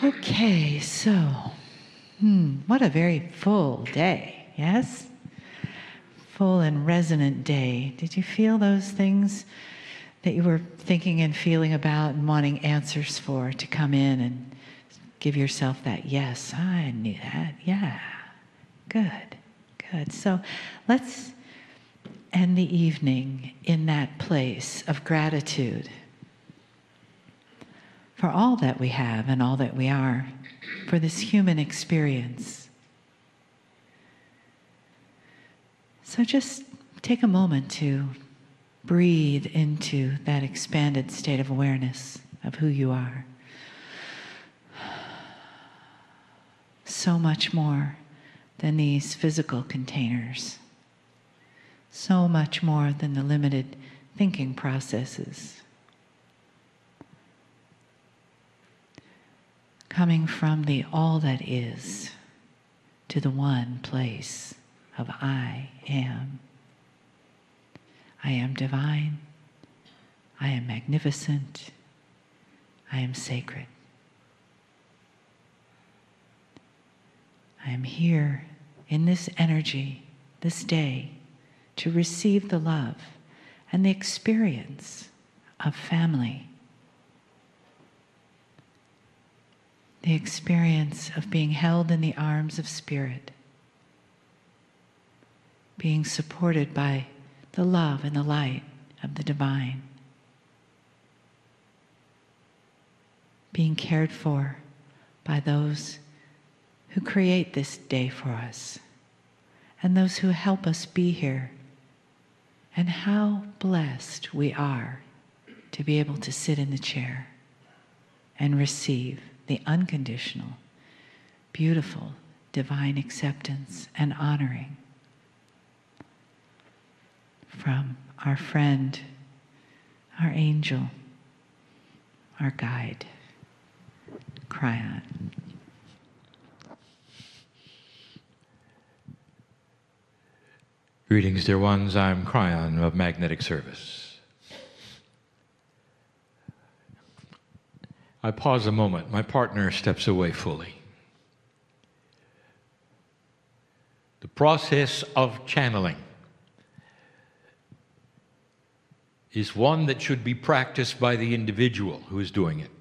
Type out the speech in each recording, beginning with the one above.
Okay, so, what a very full day, yes? Full and resonant day. Did you feel those things that you were thinking and feeling about and wanting answers for to come in and give yourself that, yes, I knew that, yeah, good, good. So let's end the evening in that place of gratitude for all that we have and all that we are, for this human experience. So just take a moment to breathe into that expanded state of awareness of who you are. So much more than these physical containers. So much more than the limited thinking processes. Coming from the all that is to the one place of I am. I am divine. I am magnificent. I am sacred. I am here in this energy, this day, to receive the love and the experience of family. The experience of being held in the arms of spirit, being supported by the love and the light of the divine, being cared for by those who create this day for us and those who help us be here. And how blessed we are to be able to sit in the chair and receive the unconditional, beautiful, divine acceptance and honoring from our friend, our angel, our guide, Kryon. Greetings, dear ones. I'm Kryon of Magnetic Service. I pause a moment. My partner steps away fully. The process of channeling is one that should be practiced by the individual who is doing it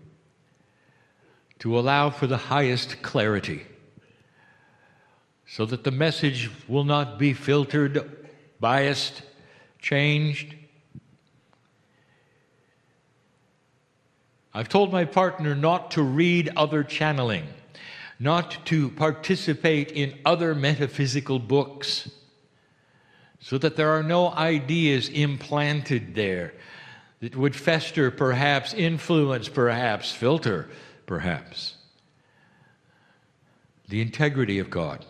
to allow for the highest clarity so that the message will not be filtered, biased, changed. I've told my partner not to read other channeling, not to participate in other metaphysical books, so that there are no ideas implanted there that would fester, perhaps, influence, perhaps, filter, perhaps, the integrity of God.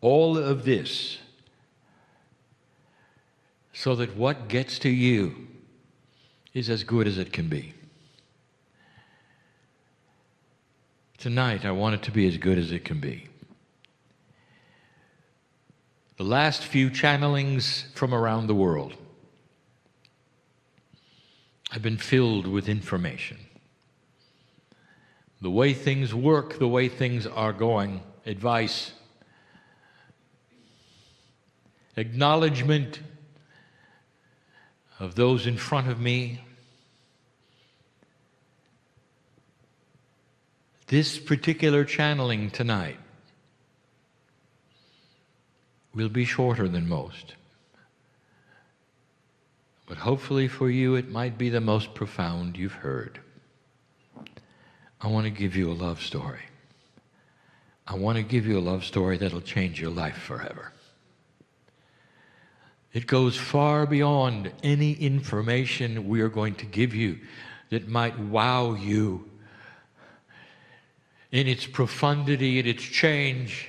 All of this so that what gets to you is as good as it can be. Tonight, I want it to be as good as it can be. The last few channelings from around the world have been filled with information. The way things work, the way things are going, advice, acknowledgement of those in front of me. This particular channeling tonight will be shorter than most. But hopefully for you it might be the most profound you've heard. I want to give you a love story. I want to give you a love story that'll change your life forever. It goes far beyond any information we are going to give you that might wow you in its profundity, in its change,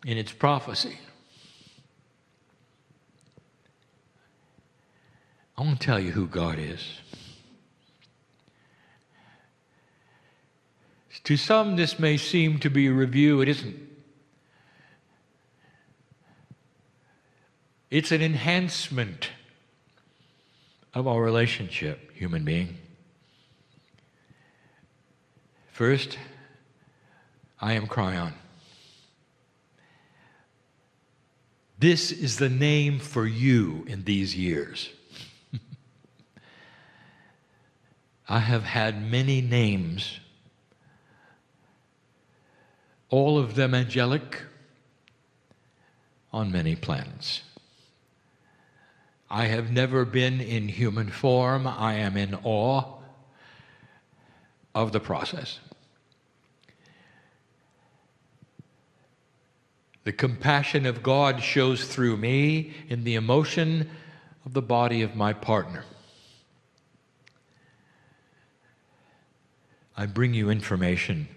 in its prophecy. I want to tell you who God is. To some, this may seem to be a review. It isn't. It's an enhancement of our relationship, human being. First, I am Kryon. This is the name for you in these years. I have had many names, all of them angelic, on many planets. I have never been in human form. I am in awe of the process. The compassion of God shows through me in the emotion of the body of my partner. I bring you information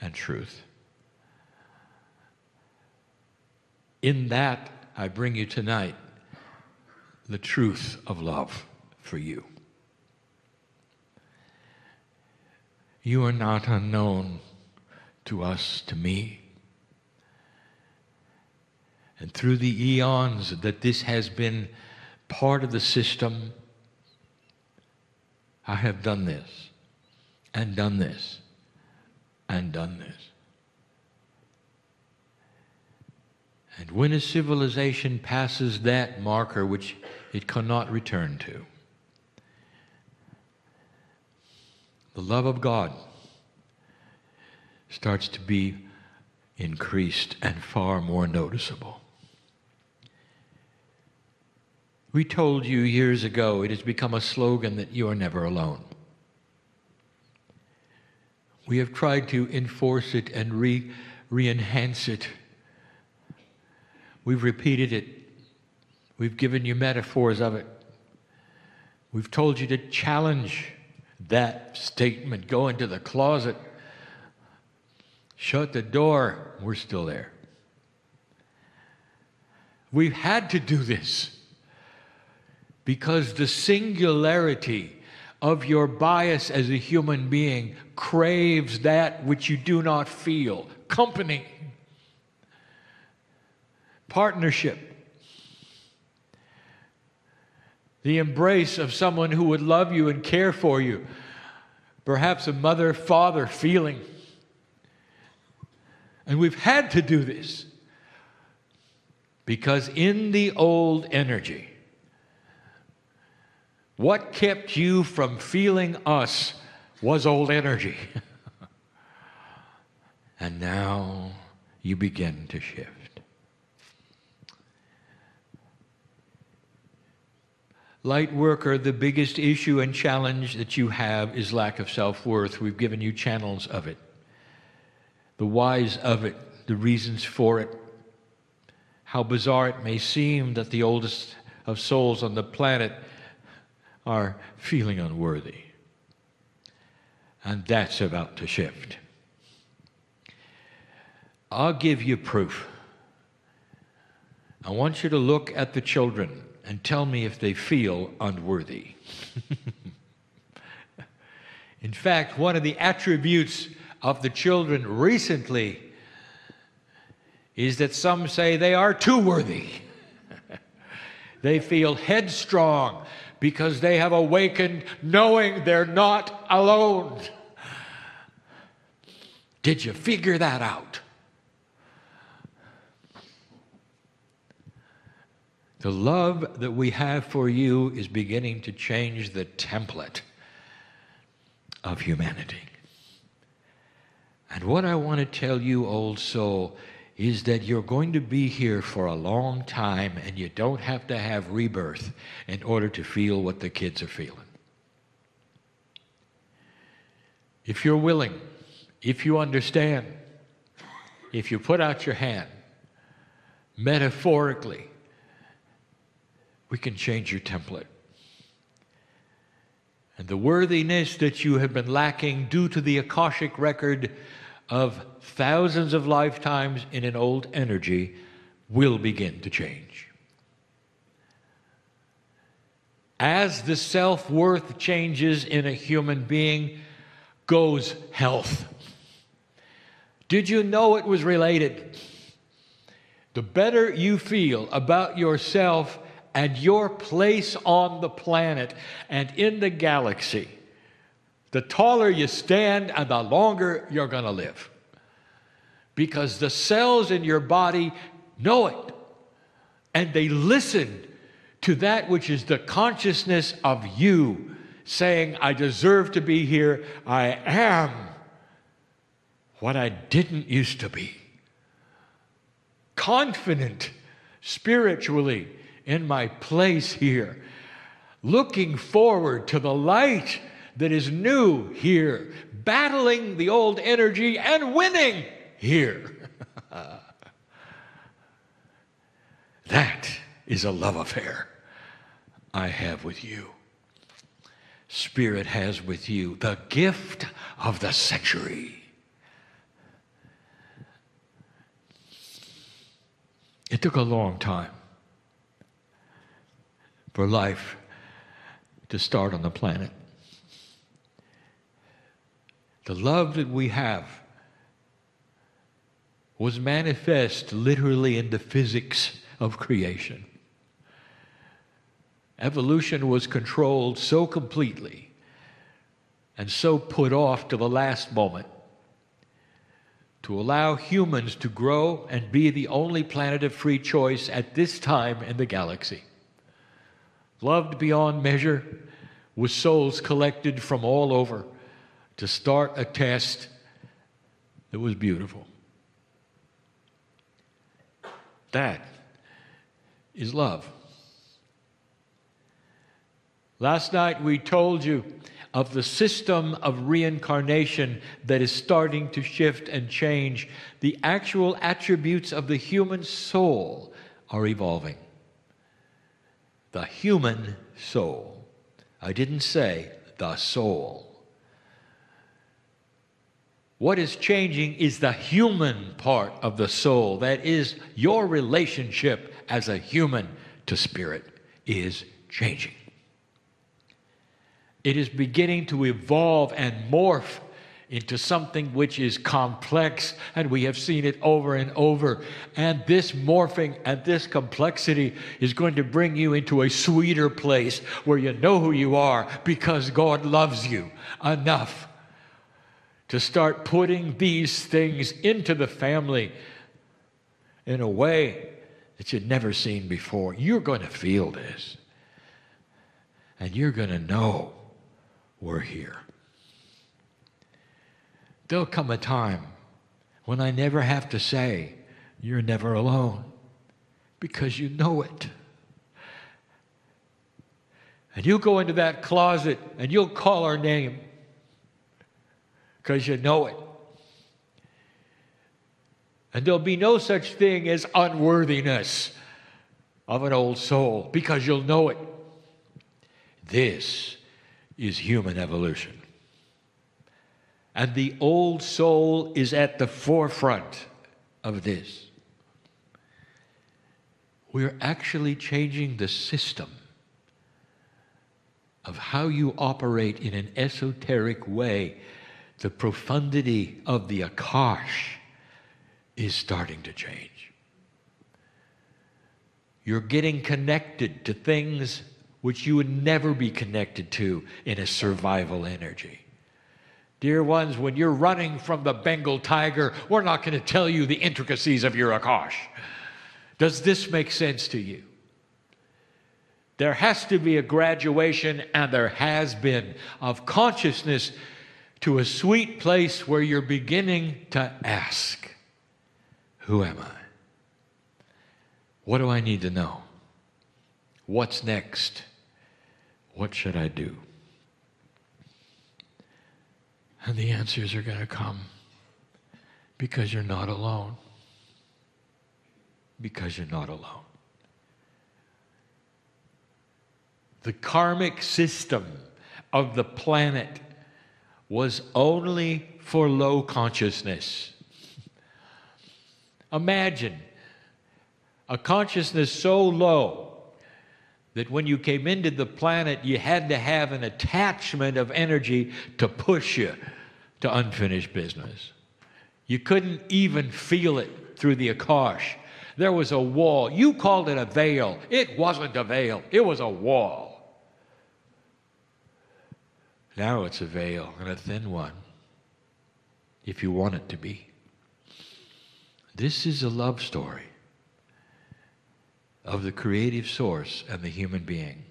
and truth. In that, I bring you tonight the truth of love for you. You are not unknown to us, to me. And through the eons that this has been part of the system, I have done this, and done this, and done this. And when a civilization passes that marker, which it cannot return to, the love of God starts to be increased and far more noticeable. We told you years ago, it has become a slogan that you are never alone. We have tried to enforce it and re-enhance it. We've repeated it. We've given you metaphors of it. We've told you to challenge that statement. Go into the closet. Shut the door. We're still there. We've had to do this because the singularity of your bias as a human being craves that which you do not feel. Company. Partnership. The embrace of someone who would love you and care for you. Perhaps a mother-father feeling. And we've had to do this because in the old energy, what kept you from feeling us was old energy. And now you begin to shift. Light worker, the biggest issue and challenge that you have is lack of self-worth. We've given you channels of it, the whys of it, the reasons for it. How bizarre it may seem that the oldest of souls on the planet are feeling unworthy. And that's about to shift. I'll give you proof. I want you to look at the children and tell me if they feel unworthy. In fact, one of the attributes of the children recently is that some say they are too worthy. They feel headstrong because they have awakened knowing they're not alone. Did you figure that out? The love that we have for you is beginning to change the template of humanity. And what I want to tell you, old soul, is that you're going to be here for a long time and you don't have to have rebirth in order to feel what the kids are feeling. If you're willing, if you understand, if you put out your hand, metaphorically, we can change your template. And the worthiness that you have been lacking due to the Akashic record of thousands of lifetimes in an old energy will begin to change. As the self-worth changes in a human being, goes health. Did you know it was related? The better you feel about yourself and your place on the planet and in the galaxy, The taller you stand and the longer you're going to live. Because the cells in your body know it. And they listen to that which is the consciousness of you, saying, I deserve to be here. I am what I didn't used to be. Confident spiritually in my place here. Looking forward to the light that is new here. Battling the old energy and winning here. That is a love affair I have with you. Spirit has with you the gift of the century. It took a long time for life to start on the planet. The love that we have was manifest literally in the physics of creation. Evolution was controlled so completely and so put off to the last moment to allow humans to grow and be the only planet of free choice at this time in the galaxy. Loved beyond measure, with souls collected from all over to start a test that was beautiful. That is love. Last night we told you of the system of reincarnation that is starting to shift and change. The actual attributes of the human soul are evolving. The human soul. I didn't say the soul. What is changing is the human part of the soul. That is, your relationship as a human to spirit is changing. It is beginning to evolve and morph into something which is complex, and we have seen it over and over. And this morphing and this complexity is going to bring you into a sweeter place where you know who you are because God loves you enough to start putting these things into the family in a way that you'd never seen before. You're going to feel this, and you're going to know we're here. There'll come a time when I never have to say, you're never alone, because you know it. And you'll go into that closet and you'll call her name because you know it. And there'll be no such thing as unworthiness of an old soul because you'll know it. This is human evolution. And the old soul is at the forefront of this. We're actually changing the system of how you operate in an esoteric way. The profundity of the Akash is starting to change. You're getting connected to things which you would never be connected to in a survival energy. Dear ones, when you're running from the Bengal tiger, we're not going to tell you the intricacies of your Akash. Does this make sense to you? There has to be a graduation, and there has been, of consciousness to a sweet place where you're beginning to ask, who am I? What do I need to know? What's next? What should I do? And the answers are going to come because you're not alone. Because you're not alone. The karmic system of the planet was only for low consciousness. Imagine a consciousness so low that when you came into the planet, you had to have an attachment of energy to push you to unfinished business. You couldn't even feel it through the Akash. There was a wall. You called it a veil. It wasn't a veil. It was a wall. Now it's a veil, and a thin one, if you want it to be. This is a love story of the creative source and the human being.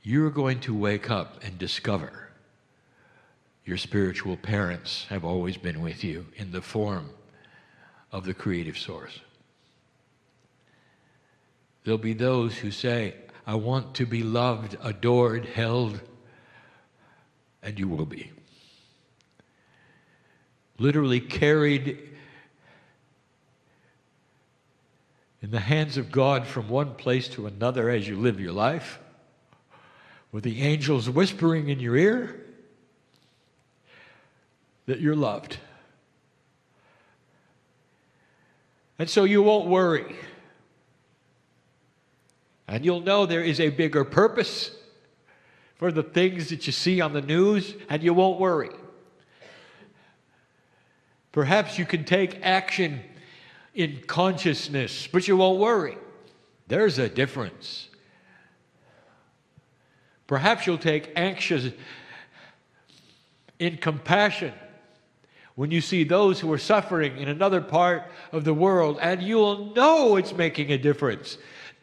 You're going to wake up and discover your spiritual parents have always been with you in the form of the creative source. There'll be those who say, I want to be loved, adored, held, and you will be. Literally carried in the hands of God from one place to another as you live your life, with the angels whispering in your ear that you're loved. And so you won't worry. And you'll know there is a bigger purpose for the things that you see on the news, and you won't worry. Perhaps you can take action in consciousness, but you won't worry. There's a difference. Perhaps you'll take action in compassion when you see those who are suffering in another part of the world, and you'll know it's making a difference.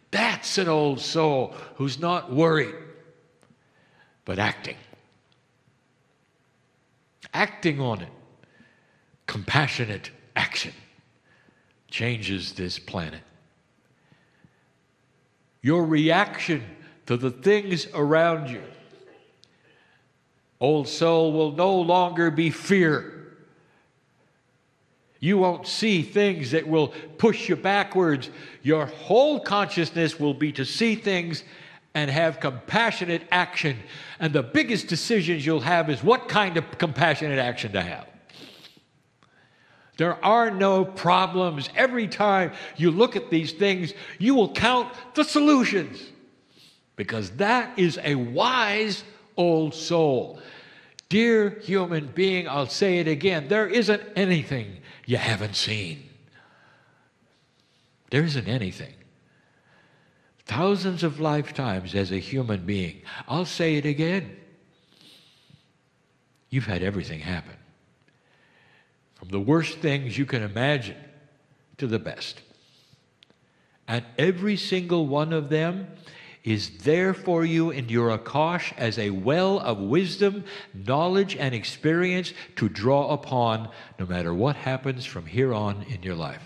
That's an old soul who's not worried, but acting. Acting on it. Compassionate action changes this planet. Your reaction to the things around you, old soul, will no longer be fear. You won't see things that will push you backwards. Your whole consciousness will be to see things and have compassionate action. And the biggest decisions you'll have is what kind of compassionate action to have. There are no problems. Every time you look at these things, you will count the solutions, because that is a wise old soul. Dear human being, I'll say it again, there isn't anything you haven't seen. There isn't anything. Thousands of lifetimes as a human being. I'll say it again. You've had everything happen. From the worst things you can imagine to the best. And every single one of them is there for you in your Akash as a well of wisdom, knowledge, and experience to draw upon no matter what happens from here on in your life.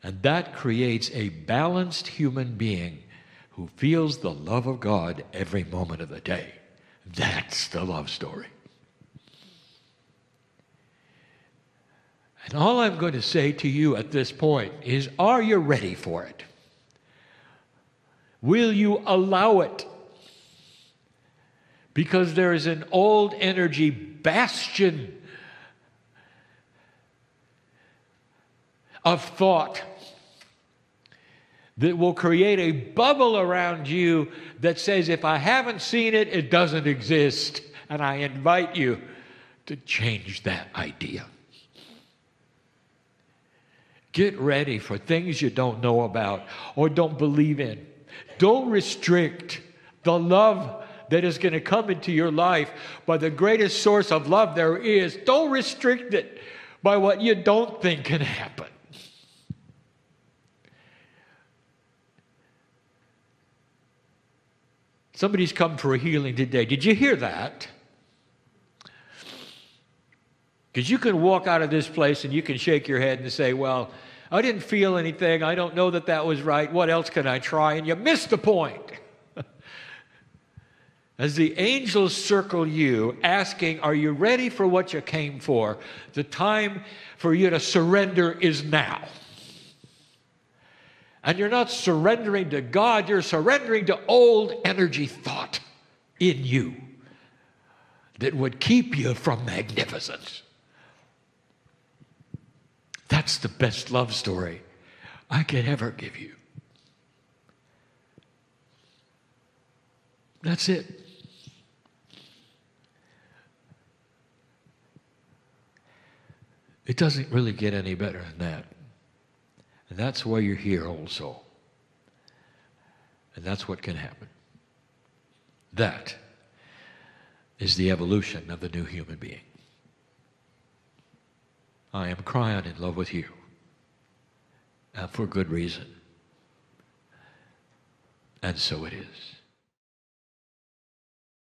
And that creates a balanced human being who feels the love of God every moment of the day. That's the love story. And all I'm going to say to you at this point is, are you ready for it? Will you allow it? Because there is an old energy bastion of thought that will create a bubble around you that says, if I haven't seen it, it doesn't exist. And I invite you to change that idea. Get ready for things you don't know about or don't believe in. Don't restrict the love that is going to come into your life by the greatest source of love there is. Don't restrict it by what you don't think can happen. Somebody's come for a healing today. Did you hear that? Because you can walk out of this place and you can shake your head and say, well, I didn't feel anything. I don't know that was right. What else can I try? And you missed the point. As the angels circle you, asking, are you ready for what you came for? The time for you to surrender is now. And you're not surrendering to God, you're surrendering to old energy thought in you that would keep you from magnificence. That's the best love story I could ever give you. That's it. It doesn't really get any better than that. And that's why you're here, old soul. And that's what can happen. That is the evolution of the new human being. I am Kryon in love with you, and for good reason. And so it is.